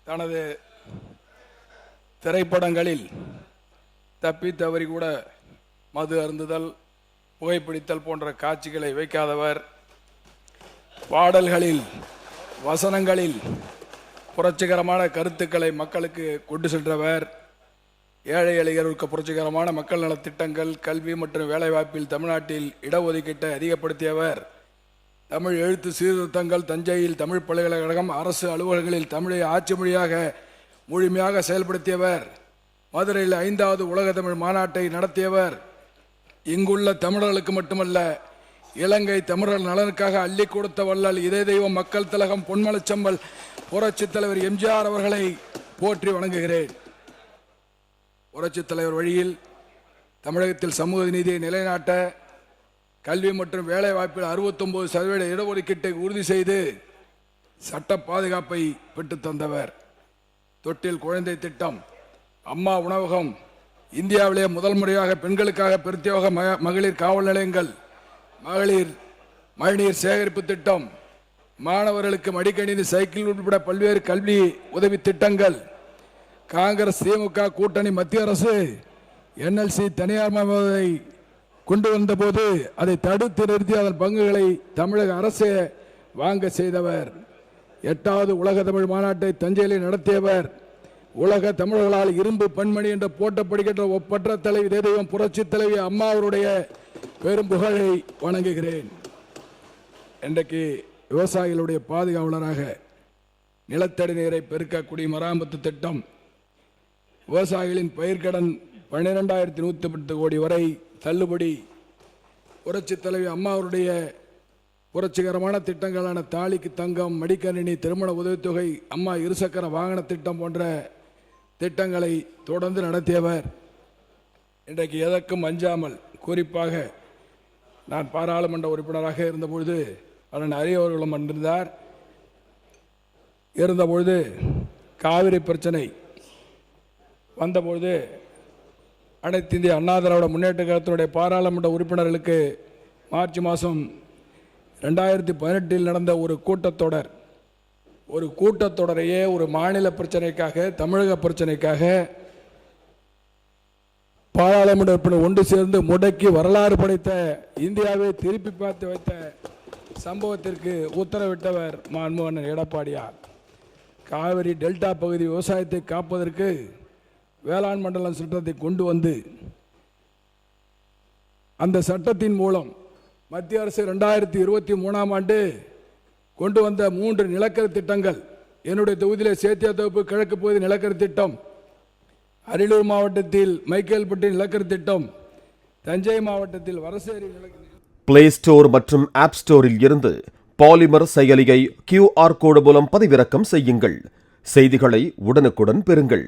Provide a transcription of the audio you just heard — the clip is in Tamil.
தனது திரைப்படங்களில் தப்பி தவறி கூட மது அருந்துதல், புகைப்பிடித்தல் போன்ற காட்சிகளை வைக்காதவர். பாடல்களில், வசனங்களில் புரட்சிகரமான கருத்துக்களை மக்களுக்கு கொண்டு சென்றவர். ஏழை எளியருக்கு புரட்சிகரமான மக்கள் நலத்திட்டங்கள், கல்வி மற்றும் வேலைவாய்ப்பில் தமிழ்நாட்டில் இடஒதுக்கீட்டை அதிகப்படுத்தியவர். தமிழ் எழுத்து சீர்திருத்தங்கள், தஞ்சையில் தமிழ் பல்கலைக்கழகம், அரசு அலுவலகங்களில் தமிழை ஆட்சி மொழியாக முழுமையாக செயல்படுத்தியவர். மதுரையில் 5வது உலக தமிழ் மாநாட்டை நடத்தியவர். இங்குள்ள தமிழர்களுக்கு மட்டுமல்ல, இலங்கை தமிழர் நலனுக்காக அள்ளி கொடுத்த வள்ளல் இதய தெய்வம் மக்கள் திலகம் பொன்மனச்செம்மல் புரட்சித் தலைவர் எம்ஜிஆர் அவர்களை போற்றி வணங்குகிறேன். புரட்சித் தலைவர் வழியில் தமிழகத்தில் சமூக நீதியை நிலைநாட்ட, கல்வி மற்றும் வேலைவாய்ப்பில் 69% இடஒதுக்கீட்டை உறுதி செய்து சட்ட பாதுகாப்பை பெற்றுத் தந்தவர். தொட்டில் குழந்தை திட்டம், அம்மா உணவகம், இந்தியாவிலே முதல் முறையாக பெண்களுக்காக பிரத்யேக மகளிர் காவல் நிலையங்கள், மழைநீர் சேகரிப்பு திட்டம், மாணவர்களுக்கு மடிக்கணினி, சைக்கிள் உட்பட பல்வேறு கல்வி உதவி திட்டங்கள். காங்கிரஸ் திமுக கூட்டணி மத்திய அரசு NLC தனியார் மயமாவதை கொண்டு வந்தபோது அதை தடுத்து நிறுத்தி அதன் பங்குகளை தமிழக அரசு வாங்க செய்தவர். 8வது உலக தமிழ் மாநாட்டை தஞ்சையில் நடத்தியவர். உலக தமிழர்களால் இரும்பு பெண்மணி என்ற போட்டப்படுகின்ற ஒப்பற்ற தலைவி தெய்வம் புரட்சி தலைவி அம்மா அவருடைய பெரும் புகழை வணங்குகிறேன். இன்றைக்கு விவசாயிகளுடைய பாதுகாவலராக நிலத்தடி நீரை பெருக்க குடிமராமத்து திட்டம், விவசாயிகளின் பயிர்க்கடன் 12,110 கோடி வரை தள்ளுபடி, புரட்சி தலைவி அம்மா அவருடைய புரட்சிகரமான திட்டங்களான தாலிக்கு தங்கம், மடிக்கணினி, திருமண உதவித்தொகை, அம்மா இருசக்கர வாகன திட்டம் போன்ற திட்டங்களை தொடர்ந்து நடத்தியவர். இன்றைக்கு எதற்கும் அஞ்சாமல், குறிப்பாக நான் பாராளுமன்ற உறுப்பினராக இருந்தபொழுது அண்ணன் அரியவர்களும் இருந்தபொழுது காவிரி பிரச்சனை வந்தபொழுது அனைத்து இந்திய அண்ணா திராவிட முன்னேற்ற கழகத்தினுடைய பாராளுமன்ற உறுப்பினர்களுக்கு மார்ச் மாதம் 2018 நடந்த ஒரு கூட்டத்தொடரையே ஒரு மாநில பிரச்சனைக்காக, தமிழக பிரச்சனைக்காக பாராளுமன்ற உறுப்பினர் ஒன்று சேர்ந்து முடக்கி வரலாறு படைத்த, இந்தியாவை திருப்பி பார்த்து வைத்த சம்பவத்திற்கு உத்தரவிட்டவர் மாண்புமிகு எடப்பாடியார். காவிரி டெல்டா பகுதி விவசாயத்தை காப்பதற்கு வேளாண் மண்டலம் சட்டத்தை கொண்டு வந்து, அந்த சட்டத்தின் மூலம் மத்திய அரசு 2023ஆம் ஆண்டு கொண்டு வந்த 3 நிலக்கரி திட்டங்கள், என்னுடைய தொகுதியில் சேத்தியா தொகுப்பு கிழக்கு பகுதி நிலக்கரி திட்டம், அரியலூர் மாவட்டத்தில் மைக்கேல்பட்டி நிலக்கரி திட்டம், தஞ்சை மாவட்டத்தில் வரசேரி நிலக்கரி. பிளே ஸ்டோர் மற்றும் ஆப் ஸ்டோரில் இருந்து பாலிமர் செயலியை QR கோடு மூலம் பதிவிறக்கம் செய்யுங்கள். செய்திகளை உடனுக்குடன் பெறுங்கள்.